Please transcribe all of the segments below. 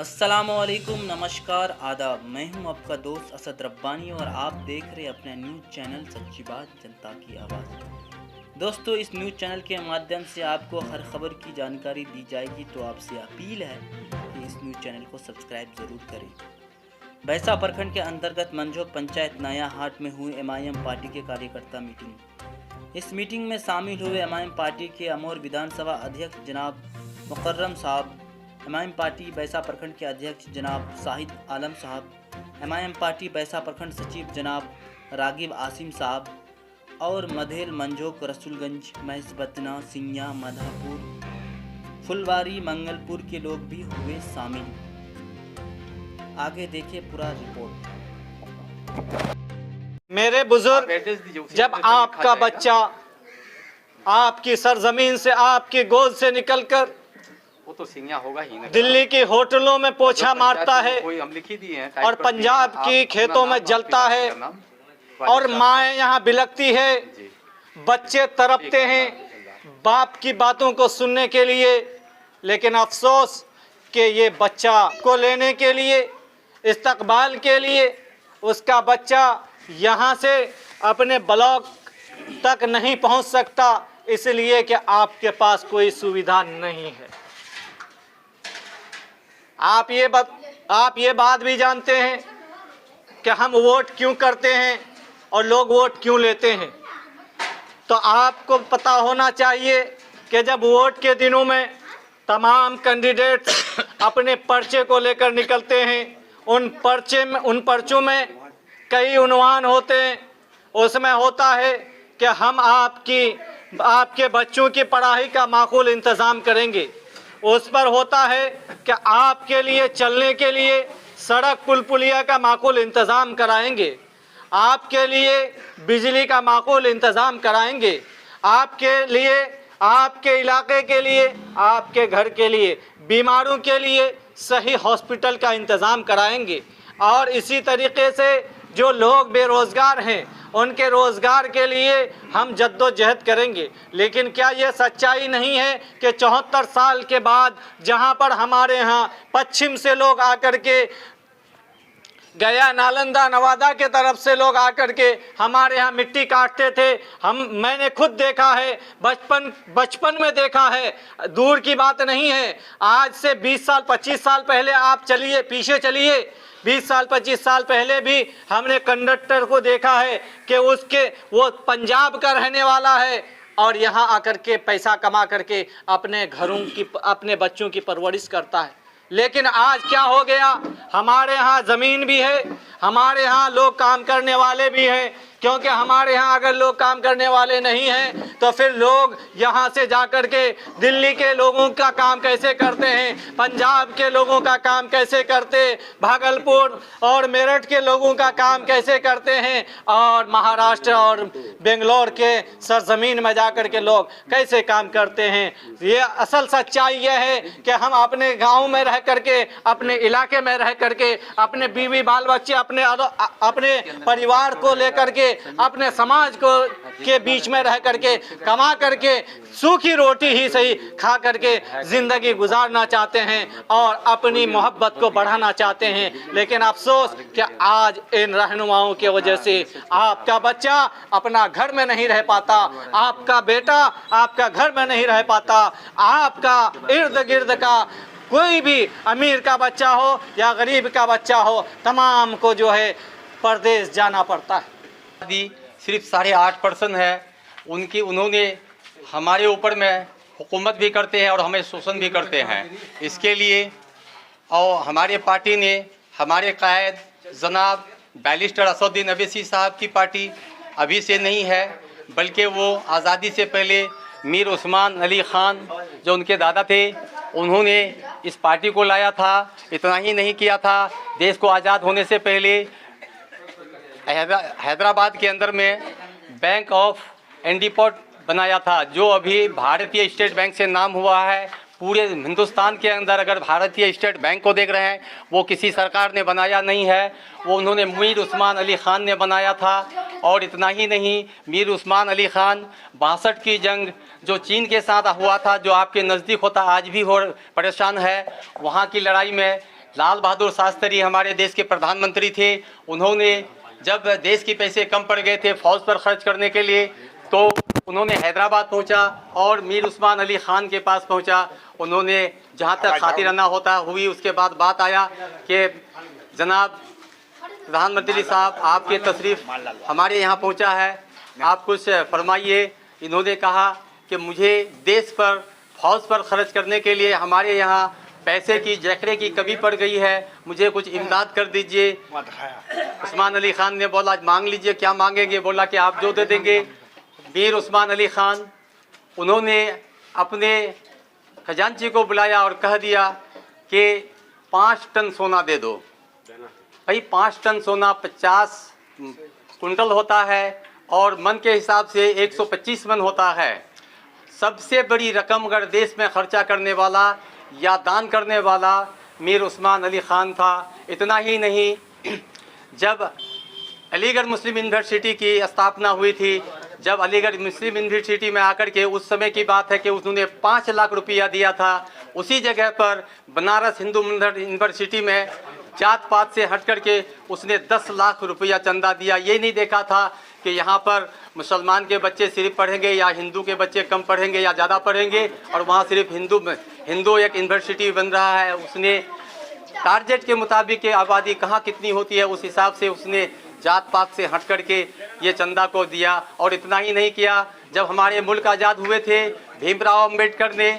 अस्सलामुअलैकुम, नमस्कार, आदाब। मैं हूं आपका दोस्त असद रब्बानी और आप देख रहे हैं अपना न्यूज़ चैनल सच्ची बात जनता की आवाज़। दोस्तों, इस न्यूज़ चैनल के माध्यम से आपको हर खबर की जानकारी दी जाएगी, तो आपसे अपील है कि इस न्यूज़ चैनल को सब्सक्राइब ज़रूर करें। भैंसा प्रखंड के अंतर्गत मंझोक पंचायत नया हाट में हुई एमआईएम पार्टी के कार्यकर्ता मीटिंग। इस मीटिंग में शामिल हुए एमआईएम पार्टी के अमोर विधानसभा अध्यक्ष जनाब मुकर्रम साहब, एमआईएम पार्टी भैंसा प्रखंड के अध्यक्ष जनाब शाहिद आलम साहब, एमआईएम पार्टी भैंसा प्रखंड सचिव जनाब रागिब आसिम साहब और मधेल, मंझोक, रसूलगंज, महसबतना, सिंघिया, माधापुर, फुलवारी, मंगलपुर के लोग भी हुए शामिल। आगे देखिए पूरा रिपोर्ट। मेरे बुजुर्ग, जब आपका बच्चा आपकी सरजमीन से, आपकी गोद से निकलकर वो तो सिंघिया होगा ही ना, दिल्ली की होटलों में पोछा मारता है हम लिख ही दिए हैं, और पंजाब की खेतों में जलता है और माएँ यहाँ बिलखती है, बच्चे तड़पते हैं बाप की बातों को सुनने के लिए। लेकिन अफसोस कि ये बच्चा को लेने के लिए, इस्तकबाल के लिए, उसका बच्चा यहाँ से अपने ब्लॉक तक नहीं पहुँच सकता, इसलिए कि आपके पास कोई सुविधा नहीं है। आप ये बात भी जानते हैं कि हम वोट क्यों करते हैं और लोग वोट क्यों लेते हैं। तो आपको पता होना चाहिए कि जब वोट के दिनों में तमाम कैंडिडेट अपने पर्चे को लेकर निकलते हैं, उन पर्चों में कई उन्वान होते हैं। उसमें होता है कि हम आपके बच्चों की पढ़ाई का माकूल इंतज़ाम करेंगे। उस पर होता है कि आपके लिए चलने के लिए सड़क पुल पुलिया का माकूल इंतज़ाम कराएंगे, आपके लिए बिजली का माकूल इंतज़ाम कराएंगे, आपके लिए, आपके इलाके के लिए, आपके घर के लिए, बीमारों के लिए सही हॉस्पिटल का इंतज़ाम कराएंगे। और इसी तरीके से जो लोग बेरोज़गार हैं उनके रोज़गार के लिए हम जद्दोजहद करेंगे। लेकिन क्या ये सच्चाई नहीं है कि 74 साल के बाद जहां पर हमारे यहाँ पश्चिम से लोग आकर के, गया, नालंदा, नवादा के तरफ से लोग आकर के हमारे यहाँ मिट्टी काटते थे। मैंने खुद देखा है, बचपन में देखा है, दूर की बात नहीं है। आज से 20 साल 25 साल पहले आप चलिए, पीछे चलिए, 20 साल 25 साल पहले भी हमने कंडक्टर को देखा है कि वो पंजाब का रहने वाला है और यहाँ आकर के पैसा कमा करके अपने घरों की, अपने बच्चों की परवरिश करता है। लेकिन आज क्या हो गया, हमारे यहाँ ज़मीन भी है, हमारे यहाँ लोग काम करने वाले भी हैं, क्योंकि हमारे यहाँ अगर लोग काम करने वाले नहीं हैं तो फिर लोग यहाँ से जाकर के दिल्ली के लोगों का काम कैसे करते हैं, पंजाब के लोगों का काम कैसे करते, भागलपुर और मेरठ के लोगों का काम कैसे करते हैं, और महाराष्ट्र और बेंगलोर के सरजमीन में जाकर के लोग कैसे काम करते हैं। ये असल सच्चाई यह है कि हम अपने गाँव में रह करके, अपने इलाके में रह करके, अपने बीवी बाल बच्चे, अपने परिवार को लेकर के, अपने समाज के बीच में रह करके, कमा करके, सूखी रोटी ही सही खा करके जिंदगी गुजारना चाहते हैं और अपनी मोहब्बत को बढ़ाना चाहते हैं। लेकिन अफसोस कि आज इन रहनुमाओं की वजह से आपका बच्चा अपना घर में नहीं रह पाता, आपका बेटा आपका घर में नहीं रह पाता, आपका इर्द गिर्द का कोई भी अमीर का बच्चा हो या गरीब का बच्चा हो, तमाम को जो है परदेश जाना पड़ता है। सिर्फ 8.5% है उन्होंने हमारे ऊपर में हुकूमत भी करते हैं और हमें शोषण भी करते हैं। इसके लिए और हमारे पार्टी ने, हमारे कायद जनाब बैरिस्टर असदुद्दीन अवैसी साहब की पार्टी अभी से नहीं है, बल्कि वो आज़ादी से पहले मीर उस्मान अली ख़ान जो उनके दादा थे, उन्होंने इस पार्टी को लाया था। इतना ही नहीं किया था, देश को आज़ाद होने से पहले हैदराबाद के अंदर में बैंक ऑफ इंडिया बनाया था, जो अभी भारतीय स्टेट बैंक से नाम हुआ है। पूरे हिंदुस्तान के अंदर अगर भारतीय स्टेट बैंक को देख रहे हैं, वो किसी सरकार ने बनाया नहीं है, वो उन्होंने मीर उस्मान अली ख़ान ने बनाया था। और इतना ही नहीं, मीर उस्मान अली ख़ान 62 की जंग जो चीन के साथ हुआ था, जो आपके नज़दीक होता आज भी हो परेशान है, वहाँ की लड़ाई में लाल बहादुर शास्त्री हमारे देश के प्रधानमंत्री थे। उन्होंने जब देश के पैसे कम पड़ गए थे फौज पर खर्च करने के लिए, तो उन्होंने हैदराबाद पहुंचा और मीर उस्मान अली खान के पास पहुंचा। उन्होंने जहां तक खातिराना होता हुई, उसके बाद बात आया कि जनाब प्रधानमंत्री साहब, आपके तशरीफ़ हमारे यहाँ पहुंचा है, आप कुछ फरमाइए। इन्होंने कहा कि मुझे देश पर फौज पर खर्च करने के लिए हमारे यहाँ पैसे की जखरे की कमी पड़ गई है, मुझे कुछ इमदाद कर दीजिए। उस्मान अली खान ने बोला मांग लीजिए, क्या मांगेंगे? बोला कि आप जो दे देंगे। मीर उस्मान अली खान उन्होंने अपने खजांची को बुलाया और कह दिया कि 5 टन सोना दे दो। भाई 5 टन सोना 50 कुंटल होता है और मन के हिसाब से 125 मन होता है। सबसे बड़ी रकम अगर देश में खर्चा करने वाला या दान करने वाला मीर उस्मान अली खान था। इतना ही नहीं, जब अलीगढ़ मुस्लिम यूनिवर्सिटी की स्थापना हुई थी, जब अलीगढ़ मुस्लिम यूनिवर्सिटी में आकर के उस समय की बात है कि उन्होंने 5 लाख रुपया दिया था। उसी जगह पर बनारस हिंदू यूनिवर्सिटी में जात पात से हट करके उसने 10 लाख रुपया चंदा दिया। ये नहीं देखा था कि यहाँ पर मुसलमान के बच्चे सिर्फ पढ़ेंगे या हिंदू के बच्चे कम पढ़ेंगे या ज़्यादा पढ़ेंगे, और वहाँ सिर्फ हिंदू एक यूनिवर्सिटी बन रहा है। उसने टारगेट के मुताबिक आबादी कहाँ कितनी होती है उस हिसाब से उसने जात पात से हट करके ये चंदा को दिया। और इतना ही नहीं किया, जब हमारे मुल्क आज़ाद हुए थे, भीमराव अम्बेडकर ने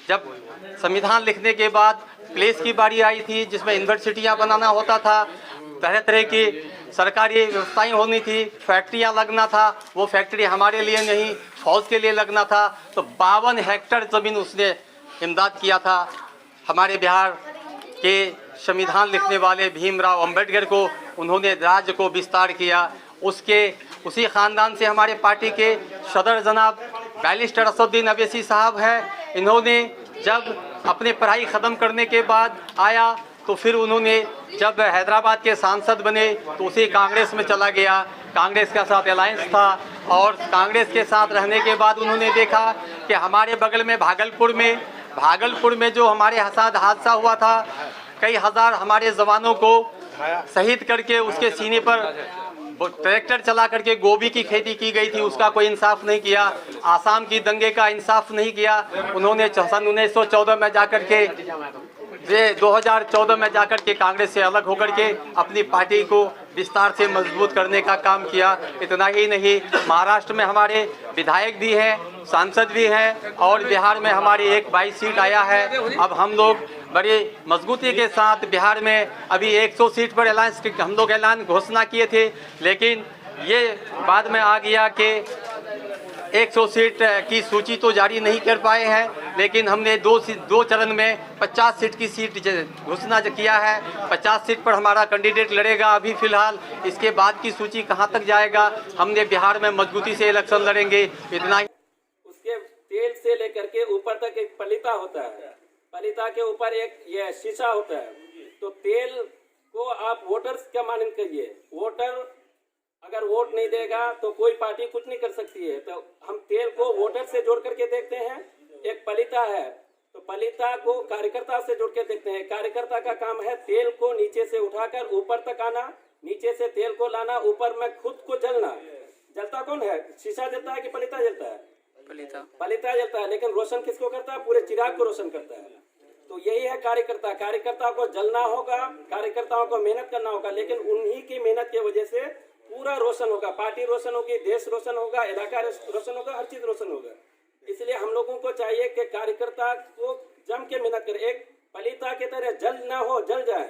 जब संविधान लिखने के बाद प्लेस की बारी आई थी जिसमें यूनिवर्सिटियाँ बनाना होता था, तरह तरह की सरकारी व्यवस्थाएं होनी थी, फैक्ट्रियाँ लगना था। वो फैक्ट्री हमारे लिए नहीं, फौज के लिए लगना था। तो 52 हेक्टेयर ज़मीन उसने इमदाद किया था। हमारे बिहार के संविधान लिखने वाले भीमराव अम्बेडकर को उन्होंने राज्य को विस्तार किया। उसी ख़ानदान से हमारे पार्टी के सदर जनाब बैरिस्टर असदुद्दीन अवैसी साहब हैं। इन्होंने जब अपनी पढ़ाई ख़त्म करने के बाद आया तो फिर उन्होंने जब हैदराबाद के सांसद बने तो उसी कांग्रेस में चला गया। कांग्रेस के साथ अलायंस था और कांग्रेस के साथ रहने के बाद उन्होंने देखा कि हमारे बगल में भागलपुर में जो हमारे साथ हादसा हुआ था, कई हज़ार हमारे जवानों को शहीद करके उसके सीने पर ट्रैक्टर चला करके गोभी की खेती की गई थी, उसका कोई इंसाफ नहीं किया। आसाम की दंगे का इंसाफ नहीं किया। उन्होंने सन 1914 में जाकर के 2014 में जाकर के कांग्रेस से अलग होकर के अपनी पार्टी को विस्तार से मजबूत करने का काम किया। इतना ही नहीं, महाराष्ट्र में हमारे विधायक भी हैं, सांसद भी हैं और बिहार में हमारी एक 22 सीट आया है। अब हम लोग बड़ी मजबूती के साथ बिहार में अभी 100 सीट पर हम लोग ऐलान घोषणा किए थे, लेकिन ये बाद में आ गया कि 100 सीट की सूची तो जारी नहीं कर पाए हैं, लेकिन हमने दो चरण में 50 सीट की सीट घोषणा किया है। 50 सीट पर हमारा कैंडिडेट लड़ेगा अभी फ़िलहाल। इसके बाद की सूची कहां तक जाएगा, हमने बिहार में मजबूती से इलेक्शन लड़ेंगे। इतना ही। उसके तेल से लेकर के ऊपर तक एक पलीता होता है, पलीता के ऊपर एक ये शीशा होता है। तो तेल को आप वोटर्स क्या मानंद करिए, वोटर अगर वोट नहीं देगा तो कोई पार्टी कुछ नहीं कर सकती है। तो हम तेल को वोटर से जोड़ करके देखते हैं। एक पलीता है तो पलीता को कार्यकर्ता से जोड़ के देखते हैं। कार्यकर्ता का काम है तेल को नीचे से उठाकर ऊपर तक आना, नीचे से तेल को लाना, ऊपर में खुद को जलना। जलता कौन है? शीशा जलता है कि पलीता जलता है? पलीता जलता है। लेकिन रोशन किसको करता है? पूरे चिराग को रोशन करता है। तो यही है कार्यकर्ता। कार्यकर्ता को जलना होगा, कार्यकर्ताओं को मेहनत करना होगा, लेकिन उन्हीं की मेहनत की वजह से पूरा रोशन होगा। पार्टी रोशन होगी, देश रोशन होगा, इलाका रोशन होगा, हर चीज रोशन होगा। इसलिए हम लोगों को चाहिए कि कार्यकर्ता को जम के मेहनत करे, एक पलीता की तरह जल ना हो, जल जाए,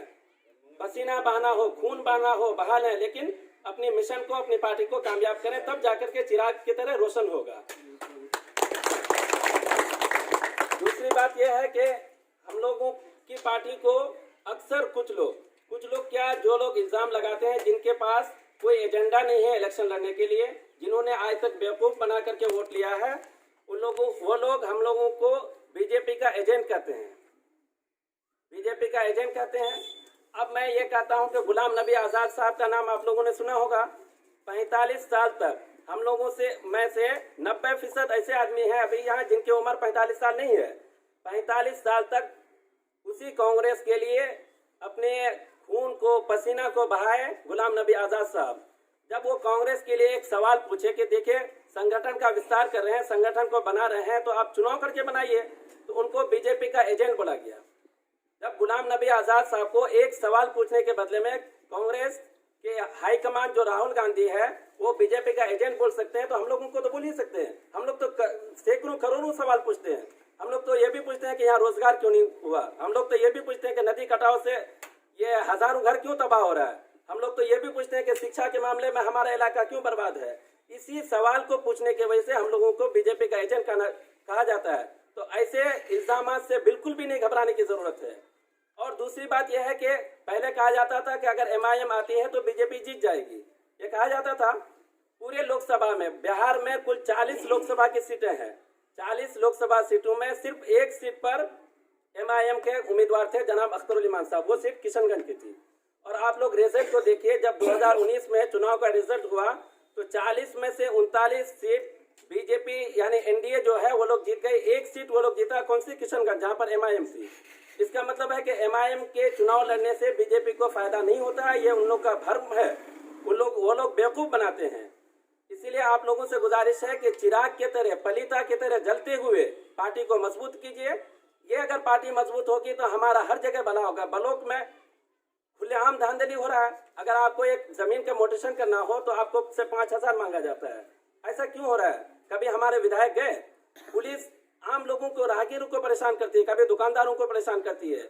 पसीना बहाना हो, खून बहाना हो, बहा लें, लेकिन अपनी मिशन को, अपनी पार्टी को कामयाब करें, तब जाकर के चिराग की तरह रोशन होगा। दूसरी बात यह है कि हम लोगों की पार्टी को अक्सर कुछ लोग क्या, जो लोग इल्जाम लगाते हैं जिनके पास कोई एजेंडा नहीं है इलेक्शन लड़ने के लिए, जिन्होंने आज तक बेवकूफ बना करके वोट लिया है, वो लोग हम लोगों को बीजेपी का एजेंट कहते हैं। बीजेपी का एजेंट कहते हैं। अब मैं ये कहता हूं कि गुलाम नबी आज़ाद साहब का नाम आप लोगों ने सुना होगा। 45 साल तक हम लोगों में से 90% ऐसे आदमी हैं अभी यहाँ जिनकी उम्र 45 साल नहीं है। 45 साल तक उसी कांग्रेस के लिए अपने खून को पसीना को बहाए गुलाम नबी आज़ाद साहब, जब वो कांग्रेस के लिए एक सवाल पूछे कि देखिए संगठन का विस्तार कर रहे हैं, संगठन को बना रहे हैं, तो आप चुनाव करके बनाइए, तो उनको बीजेपी का एजेंट बोला गया। जब गुलाम नबी आज़ाद साहब को एक सवाल पूछने के बदले में कांग्रेस के हाईकमान जो राहुल गांधी है वो बीजेपी का एजेंट बोल सकते हैं, तो हम लोग उनको तो बोल ही सकते हैं। हम लोग तो सैकड़ों करोड़ों सवाल पूछते हैं। हम लोग तो ये भी पूछते हैं कि यहाँ रोजगार क्यों नहीं हुआ। हम लोग तो ये भी पूछते हैं कि नदी कटाव से ये हजारों घर क्यों तबाह हो रहा है। हम लोग तो ये भी पूछते हैं कि शिक्षा के मामले में हमारा इलाका क्यों बर्बाद है। इसी सवाल को पूछने की वजह से हम लोगों को बीजेपी का एजेंट कहा जाता है। तो ऐसे इल्जाम से बिल्कुल भी नहीं घबराने की जरूरत है। और दूसरी बात यह है कि पहले कहा जाता था कि अगर MIM आती है तो बीजेपी जीत जाएगी, ये कहा जाता था। पूरे लोकसभा में बिहार में कुल 40 लोकसभा की सीटें हैं। 40 लोकसभा सीटों में सिर्फ एक सीट पर MIM के उम्मीदवार थे जनाब अख्तरुल इमान साहब, वो सीट किशनगंज की थी। और आप लोग रिजल्ट को देखिए, जब 2019 में चुनाव का रिजल्ट हुआ तो 40 में से 39 सीट बीजेपी यानी NDA जो है वो लोग जीत गए। एक सीट वो लोग जीता, कौन सी? किशनगंज, जहाँ पर MIM थी। इसका मतलब है कि MIM के चुनाव लड़ने से बीजेपी को फायदा नहीं होता है, ये उन लोग का भ्रम है। वो लोग बेवकूफ बनाते हैं। इसीलिए आप लोगों से गुजारिश है कि चिराग के तरह, पलीता के तरह जलते हुए पार्टी को मजबूत कीजिए। ये अगर पार्टी मजबूत होगी तो हमारा हर जगह भला होगा। ब्लॉक में खुलेआम धांधली हो रहा है। अगर आपको एक जमीन का मोटेशन करना हो तो आपको से 5,000 मांगा जाता है। ऐसा क्यों हो रहा है? कभी हमारे विधायक गए? पुलिस आम लोगों को, राहगीरों को परेशान करती है, कभी दुकानदारों को परेशान करती है।